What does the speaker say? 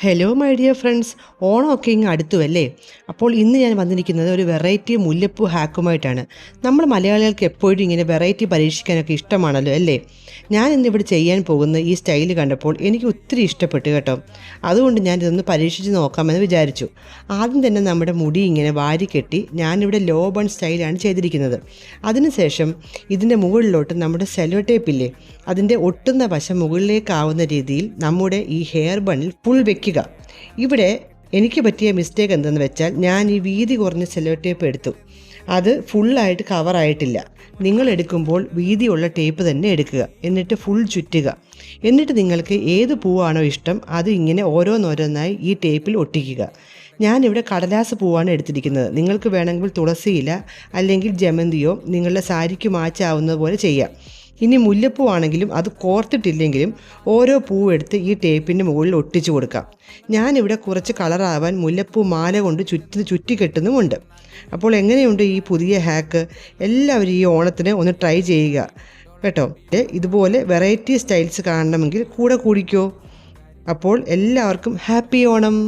Hello my dear friends, ഓണമൊക്കെ ഇങ്ങ് അടുത്തുവല്ലേ. അപ്പോൾ ഇന്ന് ഞാൻ വന്നിരിക്കുന്നത് ഒരു വെറൈറ്റി മുല്ലപ്പൂ ഹാക്കുമായിട്ടാണ്. നമ്മൾ മലയാളികൾക്ക് എപ്പോഴും ഇങ്ങനെ വെറൈറ്റി പരീക്ഷിക്കാനൊക്കെ ഇഷ്ടമാണല്ലോ അല്ലേ. ഞാൻ ഇന്നിവിടെ ചെയ്യാൻ പോകുന്ന ഈ സ്റ്റൈൽ കണ്ടപ്പോൾ എനിക്ക് ഒത്തിരി ഇഷ്ടപ്പെട്ടു കേട്ടോ. അതുകൊണ്ട് ഞാൻ ഇതൊന്ന് പരീക്ഷിച്ച് നോക്കാമെന്ന് വിചാരിച്ചു. ആദ്യം തന്നെ നമ്മുടെ മുടി ഇങ്ങനെ വാരിക്കെട്ടി ഞാനിവിടെ ലോ ബൺ സ്റ്റൈലാണ് ചെയ്തിരിക്കുന്നത്. അതിനുശേഷം ഇതിൻ്റെ മുകളിലോട്ട് നമ്മുടെ സെല്ലോ ടേപ്പില്ലേ, അതിൻ്റെ ഒട്ടുന്ന വശം മുകളിലേക്കാവുന്ന രീതിയിൽ നമ്മുടെ ഈ ഹെയർ ബണ്ണിൽ ഫുൾ വെക്കുക. ഇവിടെ എനിക്ക് പറ്റിയ മിസ്റ്റേക്ക് എന്തെന്ന് വെച്ചാൽ ഞാൻ ഈ വീതി കുറഞ്ഞ സെല്ലോ ടേപ്പ് എടുത്തു. അത് ഫുള്ളായിട്ട് കവറായിട്ടില്ല. നിങ്ങൾ എടുക്കുമ്പോൾ വീതിയുള്ള ടേപ്പ് തന്നെ എടുക്കുക, എന്നിട്ട് ഫുൾ ചുറ്റുക. എന്നിട്ട് നിങ്ങൾക്ക് ഏത് പൂവാണോ ഇഷ്ടം അത് ഇങ്ങനെ ഓരോന്നോരോന്നായി ഈ ടേപ്പിൽ ഒട്ടിക്കുക. ഞാനിവിടെ കടലാസ് പൂവാണ് എടുത്തിരിക്കുന്നത്. നിങ്ങൾക്ക് വേണമെങ്കിൽ തുളസിയില അല്ലെങ്കിൽ ജമന്തിയോ നിങ്ങളുടെ സാരിക്ക് മാച്ചാവുന്നത് പോലെ ചെയ്യാം. ഇനി മുല്ലപ്പൂ ആണെങ്കിലും അത് കോർത്തിട്ടില്ലെങ്കിലും ഓരോ പൂവെടുത്ത് ഈ ടേപ്പിൻ്റെ മുകളിൽ ഒട്ടിച്ചു കൊടുക്കാം. ഞാനിവിടെ കുറച്ച് കളറാവാൻ മുല്ലപ്പൂ മാല കൊണ്ട് ചുറ്റിക്കെട്ടുന്നുമുണ്ട്. അപ്പോൾ എങ്ങനെയുണ്ട് ഈ പുതിയ ഹാക്ക്? എല്ലാവരും ഈ ഓണത്തിന് ഒന്ന് ട്രൈ ചെയ്യുക കേട്ടോ. ഇതുപോലെ വെറൈറ്റി സ്റ്റൈൽസ് കാണണമെങ്കിൽ കൂടെ കൂടിക്കോ. അപ്പോൾ എല്ലാവർക്കും ഹാപ്പി ഓണം.